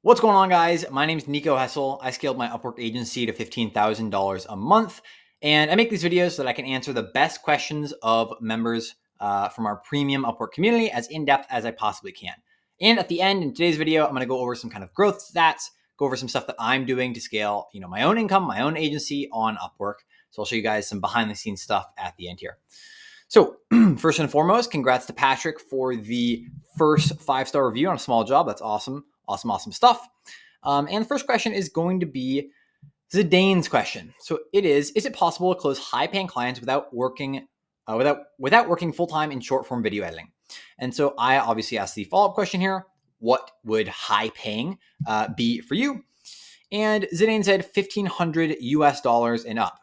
What's going on, guys? My name is Nico Hessel. I scaled my Upwork agency to $15,000 a month, and I make these videos so that I can answer the best questions of members from our premium Upwork community as in-depth as I possibly can. And at the end, in today's video, I'm going to go over some kind of growth stats, go over some stuff that I'm doing to scale, my own income, my own agency on Upwork. So I'll show you guys some behind-the-scenes stuff at the end here. So first and foremost, congrats to Patrick for the first 5-star review on a small job. That's awesome. Awesome stuff. And the first question is going to be Zidane's question. So it is it possible to close high-paying clients without working full-time in short-form video editing? And so I obviously asked the follow-up question here. What would high-paying be for you? And Zidane said $1,500 and up.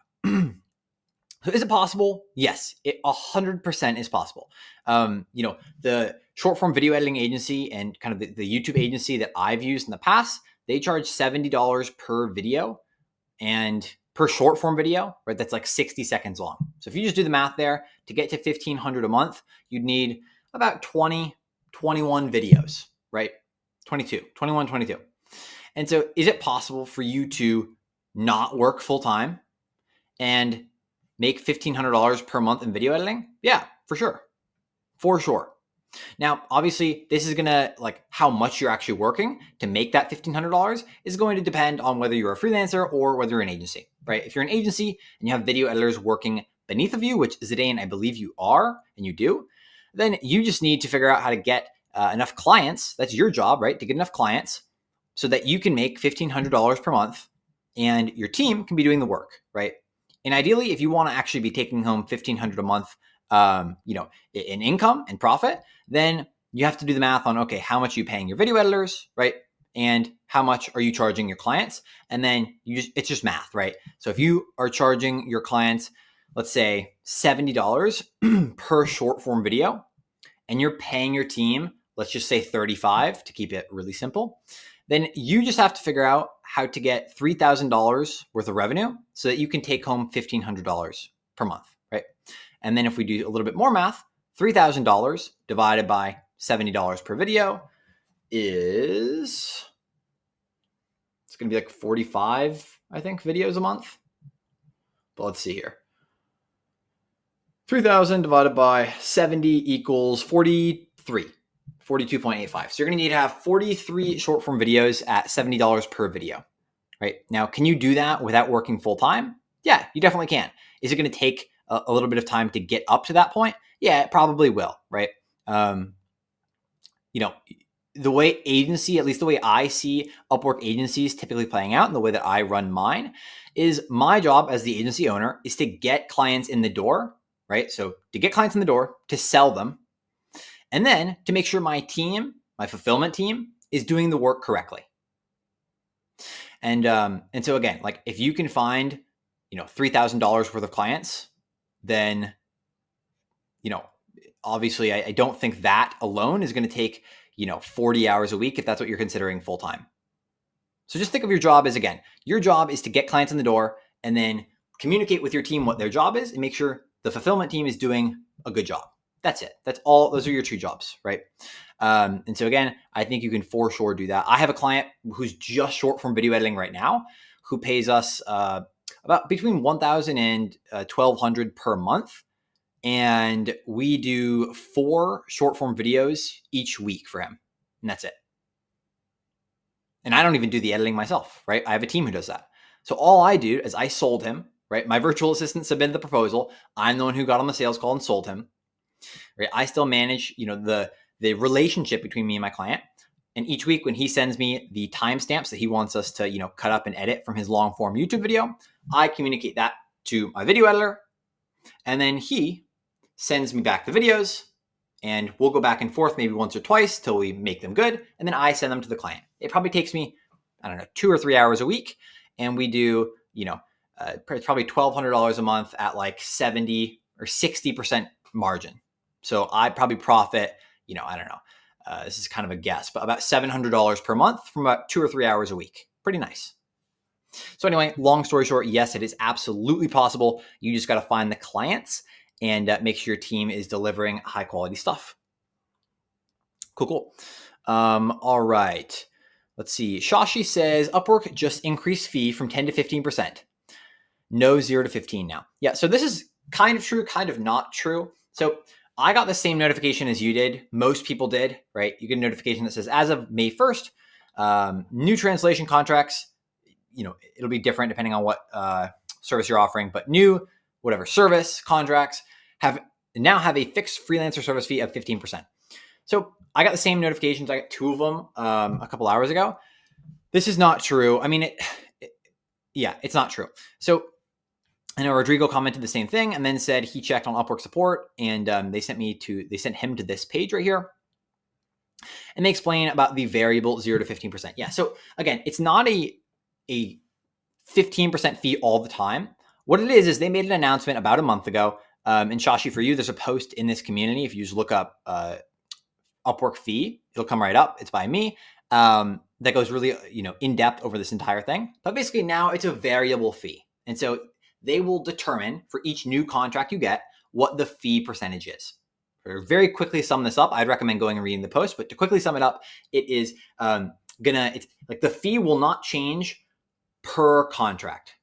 So is it possible? Yes, it 100% is possible. The short form video editing agency and kind of the YouTube agency that I've used in the past, they charge $70 per video and per short form video, right? That's like 60 seconds long. So if you just do the math there, to get to $1,500 a month, you'd need about 21 videos, right? 22. And so is it possible for you to not work full time and make $1,500 per month in video editing? Yeah, for sure. Now, obviously, this is gonna how much you're actually working to make that $1,500 is going to depend on whether you're a freelancer or whether you're an agency, right? If you're an agency and you have video editors working beneath of you, which Zidane, I believe you are, and you do, then you just need to figure out how to get enough clients. That's your job, right? To get enough clients so that you can make $1,500 per month and your team can be doing the work, right? And ideally, if you want to actually be taking home $1,500 a month, in income and profit, then you have to do the math on, okay, how much are you paying your video editors, right? And how much are you charging your clients? And then it's just math, right? So if you are charging your clients, let's say $70 per short form video, and you're paying your team, let's just say $35 to keep it really simple, then you just have to figure out how to get $3,000 worth of revenue so that you can take home $1,500 per month, right? And then if we do a little bit more math, $3,000 divided by $70 per video is, it's going to be like 45, I think, videos a month. But let's see here. 3,000 divided by 70 equals 43. 42.85. So you're going to need to have 43 short form videos at $70 per video, right? Now, can you do that without working full time? Yeah, you definitely can. Is it going to take a little bit of time to get up to that point? Yeah, it probably will, right? The way agency, at least the way I see Upwork agencies typically playing out and the way that I run mine is my job as the agency owner is to get clients in the door, right? So to get clients in the door, to sell them, and then to make sure my team, my fulfillment team, is doing the work correctly. And so again, if you can find, $3,000 worth of clients, then, obviously I don't think that alone is going to take, 40 hours a week if that's what you're considering full time. So just think of your job as, again, your job is to get clients in the door and then communicate with your team what their job is and make sure the fulfillment team is doing a good job. That's it. That's all. Those are your two jobs, right? And so again, I think you can for sure do that. I have a client who's just short form video editing right now, who pays us about between $1,000 and $1,200 per month, and we do 4 short form videos each week for him, and that's it. And I don't even do the editing myself, right? I have a team who does that. So all I do is I sold him, right? My virtual assistant submitted the proposal. I'm the one who got on the sales call and sold him. Right? I still manage, the relationship between me and my client. And each week when he sends me the timestamps that he wants us to, cut up and edit from his long form YouTube video, I communicate that to my video editor. And then he sends me back the videos and we'll go back and forth maybe once or twice till we make them good. And then I send them to the client. It probably takes me, 2 or 3 hours a week. And we do, probably $1,200 a month at like 70 or 60% margin. So I probably profit, this is kind of a guess, but about $700 per month from about 2 or 3 hours a week. Pretty nice. So anyway, long story short, yes, it is absolutely possible. You just got to find the clients and make sure your team is delivering high quality stuff. Cool. All right. Let's see. Shashi says Upwork just increased fee from 10 to 15%. No, 0 to 15 now. Yeah, so this is kind of true, kind of not true. So I got the same notification as you did. Most people did, right? You get a notification that says as of May 1st, new translation contracts, it'll be different depending on what service you're offering, but new, whatever service contracts now have a fixed freelancer service fee of 15%. So I got the same notifications. I got 2 of them a couple hours ago. This is not true. I mean, it's not true. So I know Rodrigo commented the same thing and then said he checked on Upwork support and they sent him to this page right here. And they explain about the variable 0 to 15%. Yeah. So again, it's not a 15% fee all the time. What it is they made an announcement about a month ago. And Shashi, for you, there's a post in this community. If you just look up Upwork fee, it'll come right up. It's by me. That goes really, in depth over this entire thing. But basically now it's a variable fee. And so they will determine for each new contract you get what the fee percentage is. To very quickly sum this up, I'd recommend going and reading the post, but to quickly sum it up, it is it's like the fee will not change per contract.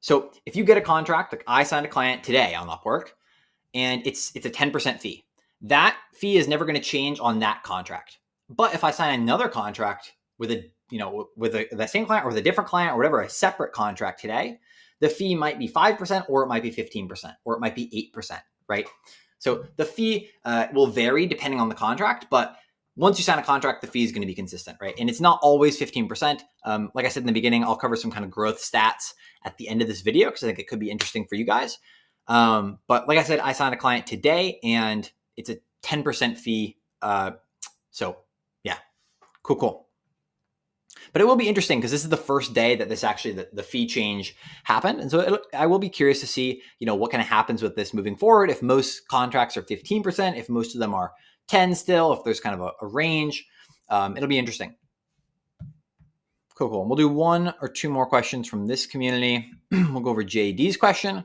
So if you get a contract, like I signed a client today on Upwork, and it's a 10% fee. That fee is never going to change on that contract. But if I sign another contract with the same client or with a different client or whatever, a separate contract today, the fee might be 5% or it might be 15% or it might be 8%, right? So the fee will vary depending on the contract, but once you sign a contract, the fee is going to be consistent, right? And it's not always 15%. Like I said in the beginning, I'll cover some kind of growth stats at the end of this video because I think it could be interesting for you guys. But like I said, I signed a client today and it's a 10% fee. So yeah, cool. But it will be interesting because this is the first day that this actually, the fee change happened. And so I will be curious to see, what kind of happens with this moving forward. If most contracts are 15%, if most of them are 10 still, if there's kind of a range, it'll be interesting. Cool. We'll do 1 or 2 more questions from this community. We'll go over JD's question.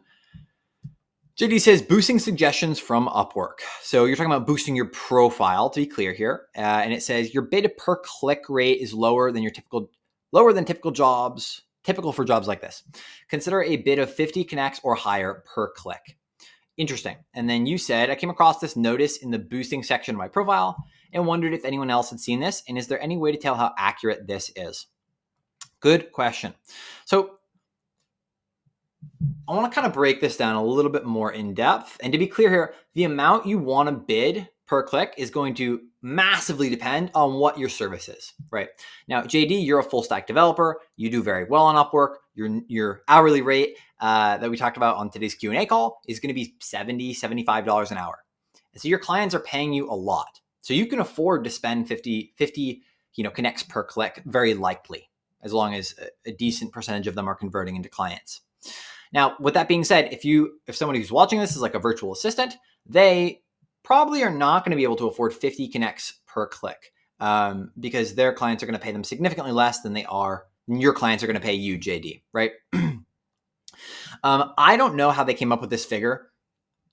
JD says, boosting suggestions from Upwork. So you're talking about boosting your profile, to be clear here. And it says your bid per click rate is lower than typical for jobs like this. Consider a bid of 50 connects or higher per click. Interesting. And then you said, I came across this notice in the boosting section of my profile and wondered if anyone else had seen this. And is there any way to tell how accurate this is? Good question. So I want to kind of break this down a little bit more in depth. And to be clear here, the amount you want to bid per click is going to massively depend on what your service is, right? Now, JD, you're a full stack developer. You do very well on Upwork. Your hourly rate that we talked about on today's Q&A call is going to be $70, $75 an hour. And so your clients are paying you a lot. So you can afford to spend 50 connects per click, very likely, as long as a decent percentage of them are converting into clients. Now, with that being said, if somebody who's watching this is like a virtual assistant, they probably are not going to be able to afford 50 connects per click because their clients are going to pay them significantly less than your clients are going to pay you, JD, right? I don't know how they came up with this figure.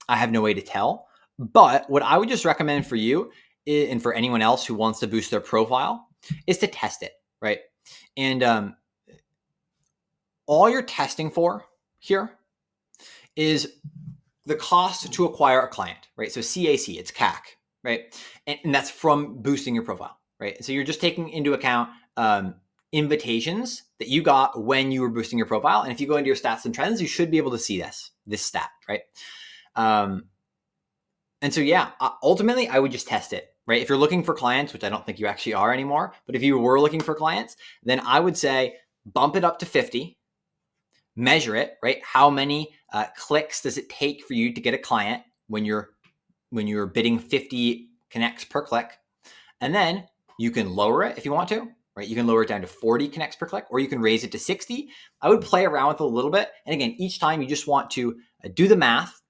I have no way to tell. But what I would just recommend for you and for anyone else who wants to boost their profile is to test it, right? And all you're testing for here is the cost to acquire a client, right? So CAC, it's CAC, right? And that's from boosting your profile, right? So you're just taking into account invitations that you got when you were boosting your profile. And if you go into your stats and trends, you should be able to see this stat, right? And so, yeah, ultimately I would just test it, right? If you're looking for clients, which I don't think you actually are anymore, but if you were looking for clients, then I would say bump it up to 50, measure it, right? How many clicks does it take for you to get a client when you're bidding 50 connects per click? And then you can lower it if you want to, right? You can lower it down to 40 connects per click, or you can raise it to 60. I would play around with it a little bit. And again, each time you just want to do the math,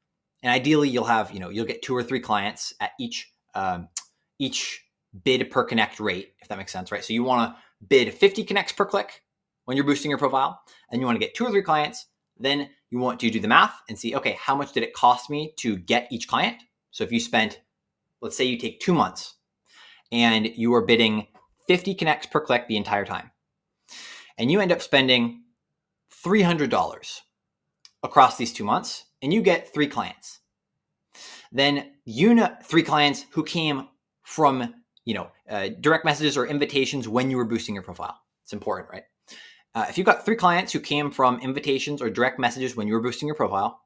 and ideally you'll have, you'll get 2 or 3 clients at each bid per connect rate, if that makes sense, right? So you want to bid 50 connects per click when you're boosting your profile, and you want to get 2 or 3 clients. Then you want to do the math and see, okay, how much did it cost me to get each client? So if you spent, let's say you take 2 months and you are bidding 50 connects per click the entire time, and you end up spending $300 across these 2 months, and you get 3 clients. Then 3 clients who came from direct messages or invitations when you were boosting your profile. It's important, right? If you've got 3 clients who came from invitations or direct messages when you were boosting your profile,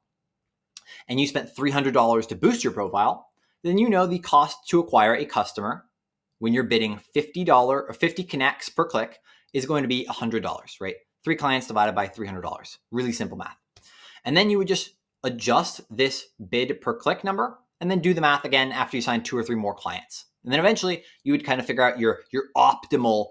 and you spent $300 to boost your profile, then you know the cost to acquire a customer when you're bidding $50 or 50 connects per click is going to be $100, right? 3 clients divided by $300. Really simple math. And then you would just adjust this bid per click number and then do the math again after you sign 2 or 3 more clients. And then eventually you would kind of figure out your optimal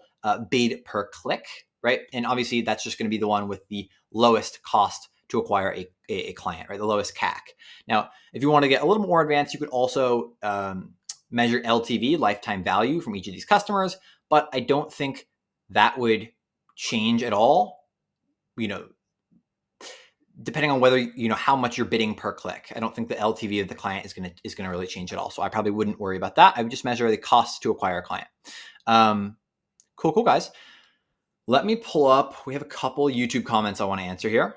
bid per click, right? And obviously that's just going to be the one with the lowest cost to acquire a client, right? The lowest CAC. Now, if you want to get a little more advanced, you could also measure LTV, lifetime value, from each of these customers, but I don't think that would change at all, depending on whether, how much you're bidding per click. I don't think the LTV of the client is going to really change at all. So I probably wouldn't worry about that. I would just measure the cost to acquire a client. Cool, guys. Let me pull up. We have a couple YouTube comments I want to answer here.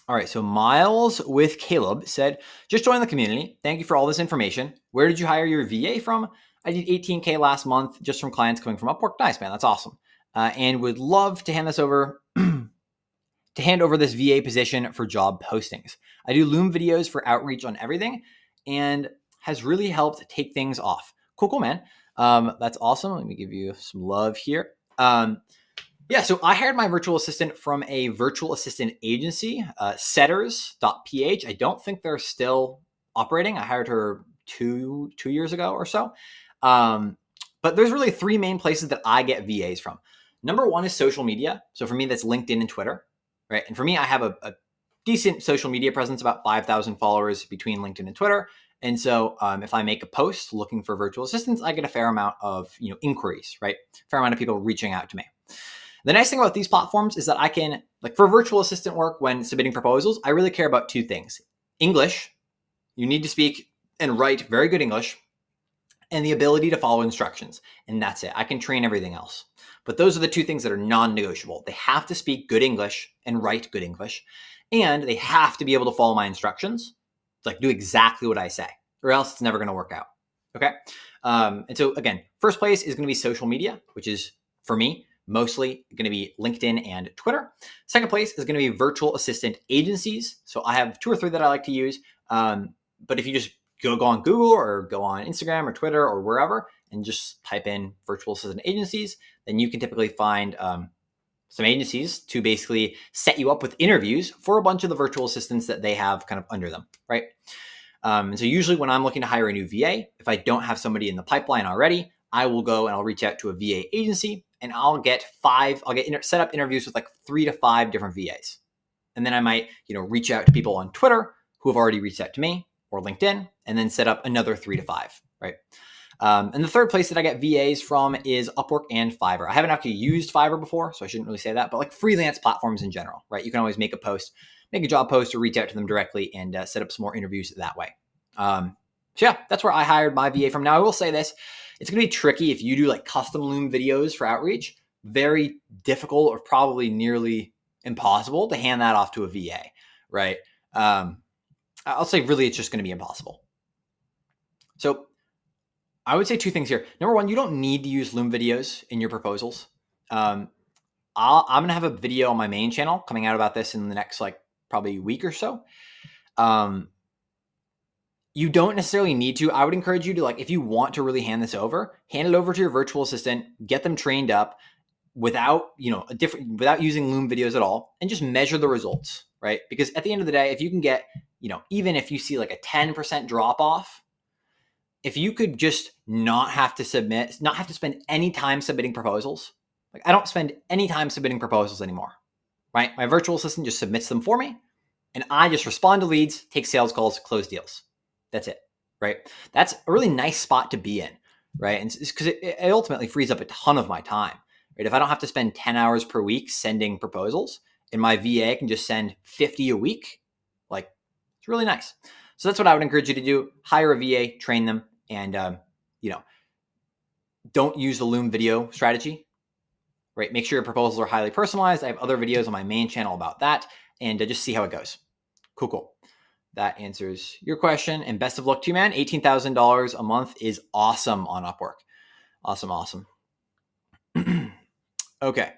All right, so Miles with Caleb said, just joined the community. Thank you for all this information. Where did you hire your VA from? I did $18K last month just from clients coming from Upwork. Nice, man. That's awesome. And would love to hand this over to hand over this VA position for job postings. I do Loom videos for outreach on everything and has really helped take things off. Cool, man. That's awesome. Let me give you some love here. Yeah, so I hired my virtual assistant from a virtual assistant agency, setters.ph. I don't think they're still operating. I hired her two years ago or so. But there's really 3 main places that I get VAs from. Number 1 is social media. So for me, that's LinkedIn and Twitter, right? And for me, I have a decent social media presence, about 5,000 followers between LinkedIn and Twitter. And so if I make a post looking for virtual assistants, I get a fair amount of inquiries, right? Fair amount of people reaching out to me. The nice thing about these platforms is that I can, for virtual assistant work when submitting proposals, I really care about 2 things. English, you need to speak and write very good English, and the ability to follow instructions. And that's it. I can train everything else. But those are the 2 things that are non-negotiable. They have to speak good English and write good English, and they have to be able to follow my instructions, do exactly what I say, or else it's never going to work out. Okay. And so again, first place is going to be social media, which is, for me, mostly going to be LinkedIn and Twitter. Second place is going to be virtual assistant agencies. So I have 2 or 3 that I like to use. But if you just go on Google or go on Instagram or Twitter or wherever and just type in virtual assistant agencies, then you can typically find some agencies to basically set you up with interviews for a bunch of the virtual assistants that they have kind of under them, right? And so usually when I'm looking to hire a new VA, if I don't have somebody in the pipeline already, I will go and I'll reach out to a VA agency and I'll get set up interviews with 3 to 5 different VAs. And then I might, reach out to people on Twitter who have already reached out to me, or LinkedIn, and then set up another 3 to 5, right? And the third place that I get VAs from is Upwork and Fiverr. I haven't actually used Fiverr before, so I shouldn't really say that, but freelance platforms in general, right? You can always make a job post or reach out to them directly and set up some more interviews that way. So yeah, that's where I hired my VA from. Now I will say this, it's going to be tricky if you do custom Loom videos for outreach. Very difficult, or probably nearly impossible to hand that off to a VA, right? I'll say really it's just going to be impossible. So I would say 2 things here. Number 1, you don't need to use Loom videos in your proposals. I'm going to have a video on my main channel coming out about this in the next probably week or so. You don't necessarily need to. I would encourage you to, if you want to really hand it over to your virtual assistant, get them trained up without using Loom videos at all, and just measure the results, right? Because at the end of the day, if you can get, even if you see a 10% drop off, if you could just not have to spend any time submitting proposals. I don't spend any time submitting proposals anymore, right? My virtual assistant just submits them for me, and I just respond to leads, take sales calls, close deals. That's it, right? That's a really nice spot to be in, right? And because it ultimately frees up a ton of my time, right? If I don't have to spend 10 hours per week sending proposals, and my VA can just send 50 a week, it's really nice. So that's what I would encourage you to do. Hire a VA, train them, and don't use the Loom video strategy, right? Make sure your proposals are highly personalized. I have other videos on my main channel about that, and just see how it goes. Cool. That answers your question, and best of luck to you, man. $18,000 a month is awesome on Upwork. Awesome. Okay.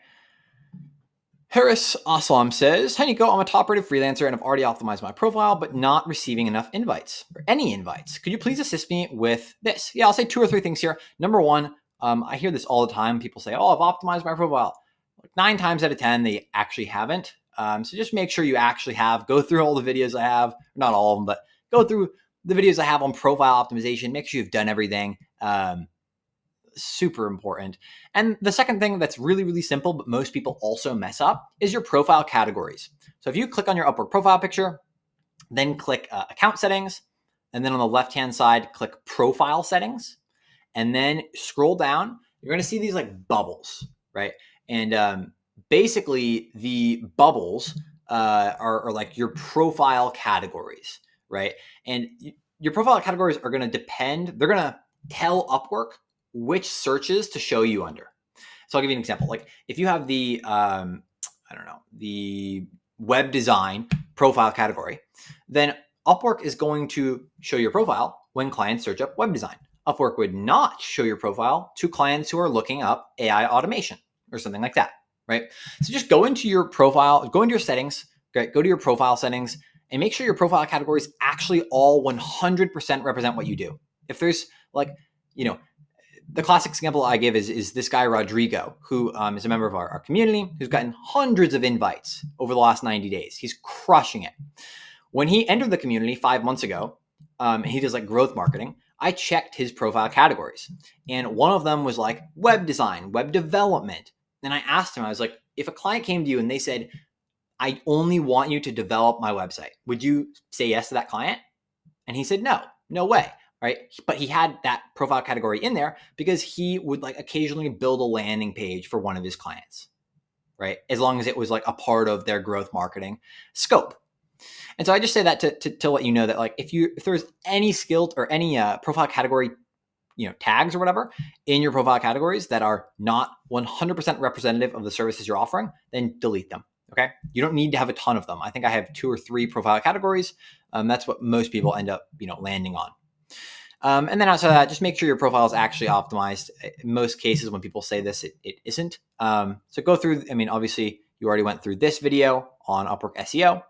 Harris Aslam says, "Hi Nico, I'm a top-rated freelancer and I've already optimized my profile, but not receiving enough invites or any invites. Could you please assist me with this?" Yeah, I'll say 2 or 3 things here. Number one, I hear this all the time. People say, "Oh, I've optimized my profile." Like 9 times out of 10, they actually haven't. So just make sure you actually have. Go through all the videos I have, not all of them, but go through the videos I have on profile optimization. Make sure you've done everything. Super important. And the second thing that's really, really simple, but most people also mess up, is your profile categories. So if you click on your Upwork profile picture, then click account settings, and then on the left-hand side, click profile settings, and then scroll down, you're going to see these like bubbles, right? And basically the bubbles are like your profile categories, right? And your profile categories are going to depend, they're going to tell Upwork which searches to show you under. So I'll give you an example. Like if you have the, the web design profile category, then Upwork is going to show your profile when clients search up web design. Upwork would not show your profile to clients who are looking up AI automation or something like that, right? So just go into your profile, go into your settings, go to your profile settings, and make sure your profile categories actually all 100% represent what you do. If there's like, the classic example I give is this guy, Rodrigo, who is a member of our community, who's gotten hundreds of invites over the last 90 days. He's crushing it. When he entered the community 5 months ago, he does like growth marketing. I checked his profile categories, and one of them was like web design, web development. And I asked him, I was like, if a client came to you and they said, "I only want you to develop my website," would you say yes to that client? And he said, no way. Right. But he had that profile category in there because he would like occasionally build a landing page for one of his clients. Right. As long as it was like a part of their growth marketing scope. And so I just say that to let you know that like if there's any skill or any profile category, tags or whatever in your profile categories that are not 100% representative of the services you're offering, then delete them. Okay. You don't need to have a ton of them. I think I have 2 or 3 profile categories. That's what most people end up, landing on. And then outside of that, just make sure your profile is actually optimized. In most cases, when people say this, it isn't. So go through, obviously you already went through this video on Upwork SEO.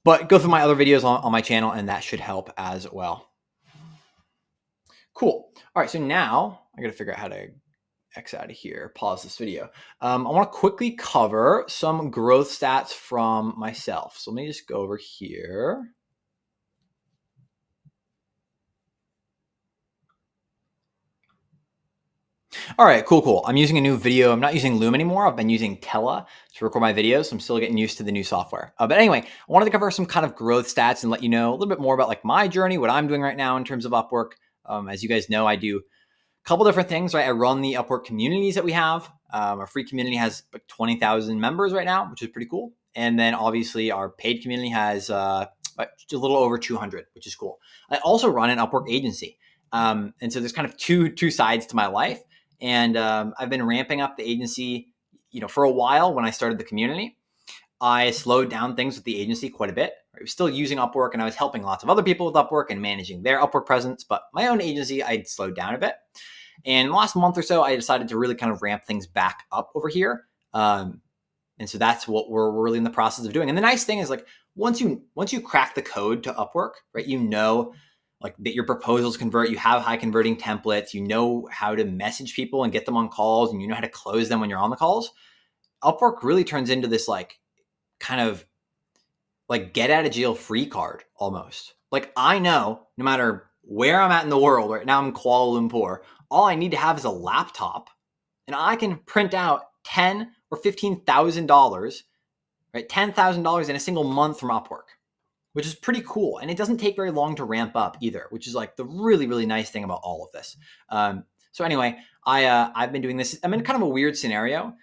But go through my other videos on my channel, and that should help as well. Cool. All right, so now I got to figure out how to X out of here, pause this video. I want to quickly cover some growth stats from myself. So let me just go over here. All right, cool. I'm using a new video. I'm not using Loom anymore. I've been using Tela to record my videos. So I'm still getting used to the new software. But anyway, I wanted to cover some kind of growth stats and let you know a little bit more about like my journey, what I'm doing right now in terms of Upwork. As you guys know, I do a couple different things, right? I run the Upwork communities that we have. Our free community has like 20,000 members right now, which is pretty cool. And then obviously our paid community has a little over 200, which is cool. I also run an Upwork agency. And so there's kind of two sides to my life. And I've been ramping up the agency, for a while. When I started the community, I slowed down things with the agency quite a bit. I was still using Upwork, and I was helping lots of other people with Upwork and managing their Upwork presence. But my own agency, I'd slowed down a bit. And in the last month or so, I decided to really kind of ramp things back up over here. And so that's what we're really in the process of doing. And the nice thing is, like, once you crack the code to Upwork, right, like that your proposals convert, you have high converting templates, you know how to message people and get them on calls, and you know how to close them when you're on the calls. Upwork really turns into this like kind of like get out of jail free card almost. Like I know no matter where I'm at in the world, right now I'm in Kuala Lumpur, all I need to have is a laptop and I can print out $10,000 or $15,000, right? $10,000 in a single month from Upwork, which is pretty cool. And it doesn't take very long to ramp up either, which is like the really, really nice thing about all of this. So anyway, I've been doing this. I'm in kind of a weird scenario.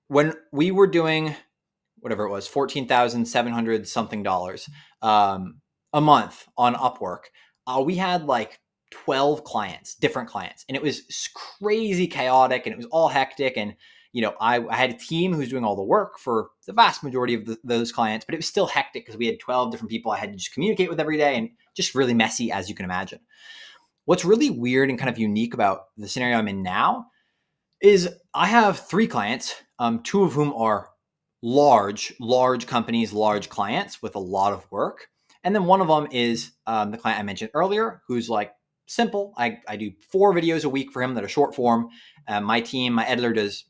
When we were doing whatever it was, $14,700 something a a month on Upwork, we had like 12 clients, different clients, and it was crazy chaotic and it was all hectic. And I had a team who's doing all the work for the vast majority of those clients, but it was still hectic because we had 12 different people I had to just communicate with every day, and just really messy, as you can imagine. What's really weird and kind of unique about the scenario I'm in now is I have 3 clients, 2 of whom are large companies, large clients with a lot of work. And then one of them is the client I mentioned earlier, who's like simple. I do 4 videos a week for him that are short form. My team, my editor does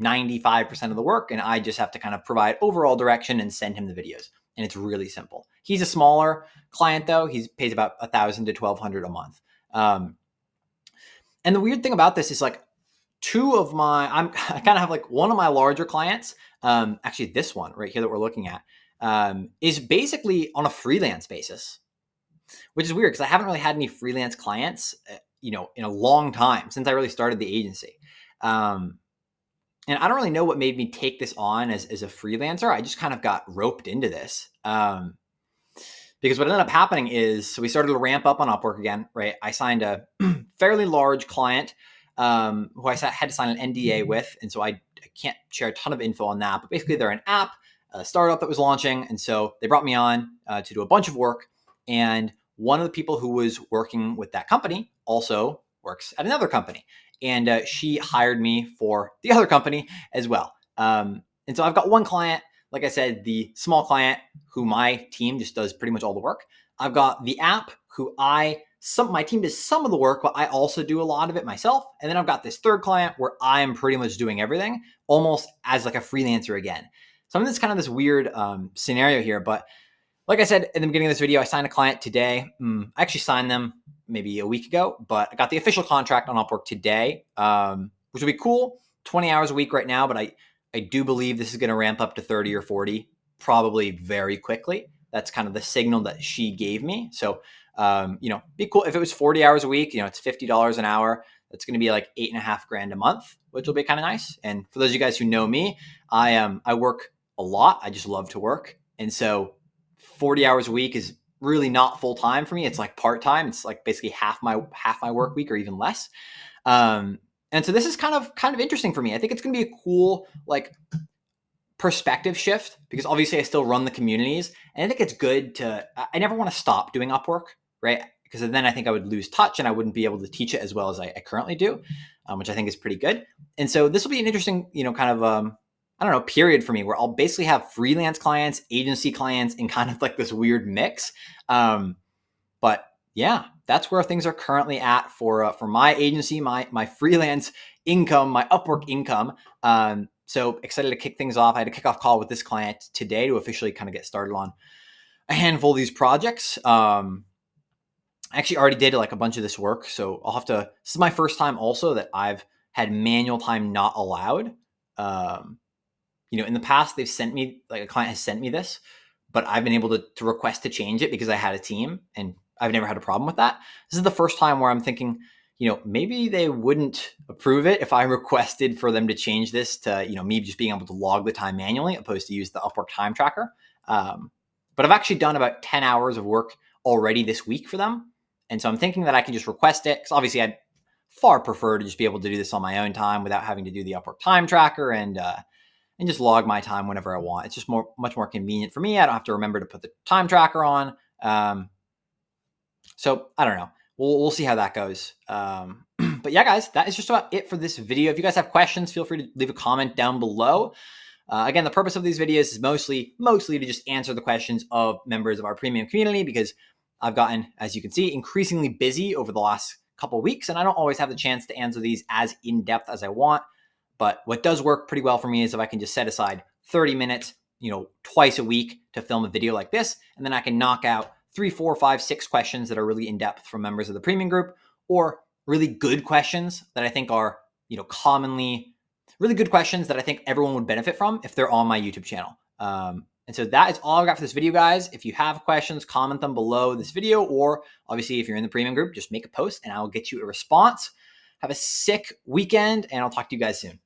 95% of the work, and I just have to kind of provide overall direction and send him the videos. And it's really simple. He's a smaller client though. He pays about $1,000 to $1,200 a month. And the weird thing about this is like I kind of have like one of my larger clients, actually this one right here that we're looking at, is basically on a freelance basis, which is weird because I haven't really had any freelance clients, in a long time since I really started the agency. And I don't really know what made me take this on as a freelancer. I just kind of got roped into this. Because what ended up happening is, so we started to ramp up on Upwork again, right? I signed a fairly large client who I had to sign an NDA with. And so I can't share a ton of info on that, but basically they're an app, a startup that was launching. And so they brought me on to do a bunch of work. And one of the people who was working with that company also works at another company. And she hired me for the other company as well. And so I've got one client, like I said, the small client who my team just does pretty much all the work. I've got the app who my team does some of the work, but I also do a lot of it myself. And then I've got this third client where I am pretty much doing everything, almost as like a freelancer again. So I'm in this weird scenario here. But like I said in the beginning of this video, I signed a client today. I actually signed them maybe a week ago, but I got the official contract on Upwork today, which will be cool. 20 hours a week right now, but I do believe this is going to ramp up to 30 or 40 probably very quickly. That's kind of the signal that she gave me. So, be cool. If it was 40 hours a week, it's $50 an hour. That's going to be like $8,500 a month, which will be kind of nice. And for those of you guys who know me, I work a lot. I just love to work. And so 40 hours a week is really not full time for me. It's like part time. It's like basically half my work week or even less. And so this is kind of interesting for me. I think it's going to be a cool like perspective shift because obviously I still run the communities, and I think it's good I never want to stop doing Upwork, right? Because then I think I would lose touch and I wouldn't be able to teach it as well as I currently do, which I think is pretty good. And so this will be an interesting, period for me where I'll basically have freelance clients, agency clients, and kind of like this weird mix. But yeah, that's where things are currently at for my agency, my freelance income, my Upwork income. So excited to kick things off. I had a kickoff call with this client today to officially kind of get started on a handful of these projects. I actually already did like a bunch of this work. So this is my first time also that I've had manual time not allowed. In the past, they've sent me, like a client has sent me this, but I've been able to request to change it because I had a team and I've never had a problem with that. This is the first time where I'm thinking, maybe they wouldn't approve it if I requested for them to change this to, me just being able to log the time manually opposed to use the Upwork time tracker. But I've actually done about 10 hours of work already this week for them. And so I'm thinking that I can just request it because obviously I'd far prefer to just be able to do this on my own time without having to do the Upwork time tracker and just log my time whenever I want. It's just much more convenient for me. I don't have to remember to put the time tracker on. So I don't know. We'll see how that goes. But yeah, guys, that is just about it for this video. If you guys have questions, feel free to leave a comment down below. Again, the purpose of these videos is mostly to just answer the questions of members of our premium community because I've gotten, as you can see, increasingly busy over the last couple of weeks, and I don't always have the chance to answer these as in-depth as I want. But what does work pretty well for me is if I can just set aside 30 minutes, twice a week to film a video like this, and then I can knock out 3, 4, 5, 6 questions that are really in-depth from members of the premium group, or really good questions that I think are, commonly really good questions that I think everyone would benefit from if they're on my YouTube channel. And so that is all I've got for this video, guys. If you have questions, comment them below this video, or obviously if you're in the premium group, just make a post and I'll get you a response. Have a sick weekend, and I'll talk to you guys soon.